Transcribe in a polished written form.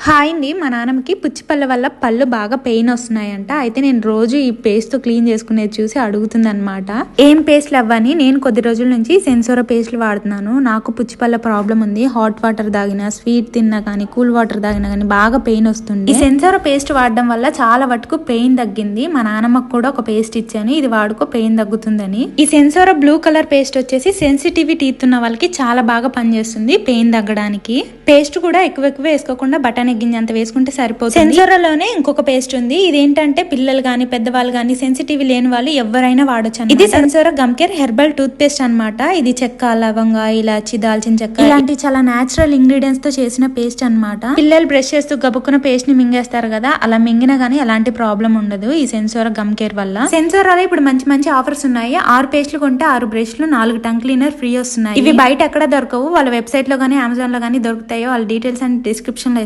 Hi అండి, మా నాన్నమ్మకి పుచ్చిపళ్ళ వల్ల పళ్ళు బాగా పెయిన్ వస్తున్నాయంట. అయితే నేను రోజు ఈ పేస్ట్ తో క్లీన్ చేసుకునేది చూసి అడుగుతుంది అనమాట. ఏం పేస్ట్లు అవ్వని నేను కొద్ది రోజుల నుంచి సెన్సోరా పేస్ట్లు వాడుతున్నాను. నాకు పుచ్చిపళ్ళ ప్రాబ్లం ఉంది. హాట్ వాటర్ తాగినా, స్వీట్ తిన్నా కానీ, కూల్ వాటర్ తాగినా కానీ బాగా పెయిన్ వస్తుంది. ఈ సెన్సోరా పేస్ట్ వాడడం వల్ల చాలా వరకు పెయిన్ తగ్గింది. మా నాన్నమ్మకు కూడా ఒక పేస్ట్ ఇచ్చాను, ఇది వాడుకో పెయిన్ తగ్గుతుందని. ఈ సెన్సోరా బ్లూ కలర్ పేస్ట్ వచ్చేసి సెన్సిటివ్ టీత్ ఉన్న వాళ్ళకి చాలా బాగా పనిచేస్తుంది పెయిన్ తగ్గడానికి. పేస్ట్ కూడా ఎక్కువ వేసుకోకుండా బటన్ గింజంత వేసుకుంటే సరిపోతుంది. సెన్సోరాలోనే ఇంకొక పేస్ట్ ఉంది. ఇదేంటంటే పిల్లలు గానీ, పెద్దవాళ్ళు గానీ, సెన్సిటివ్ లేని వాళ్ళు ఎవరైనా వాడొచ్చు. ఇది Sensora gum care herbal toothpaste అనమాట. ఇది చెక్క, లవంగా, ఇలాచి, దాల్చిన చెక్క ఇలాంటి చాలా నేచురల్ ఇంగ్రీడియంట్స్ తో చేసిన పేస్ట్ అనమాట. పిల్లలు బ్రష్ చేస్తూ గబుక్కున పేస్ట్ ని మింగేస్తారు కదా, అలా మింగినా గానీ ఎలాంటి ప్రాబ్లం ఉండదు ఈ సెన్సోరా గమ్ కేర్ వల్ల. సెన్సోరాలో ఇప్పుడు మంచి మంచి ఆఫర్స్ ఉన్నాయి. 6 పేస్ట్లు కొంటే 6 బ్రష్లు, 4 టంగ్ క్లీనర్ ఫ్రీ వస్తున్నాయి. ఇవి బయట ఎక్కడ దొరకవు. వాళ్ళ వెబ్సైట్ లో గానీ, అమెజాన్ లో గానీ దొరుకుతాయో వాళ్ళ డీటెయిల్స్ అండ్ డిస్క్రిప్షన్ లో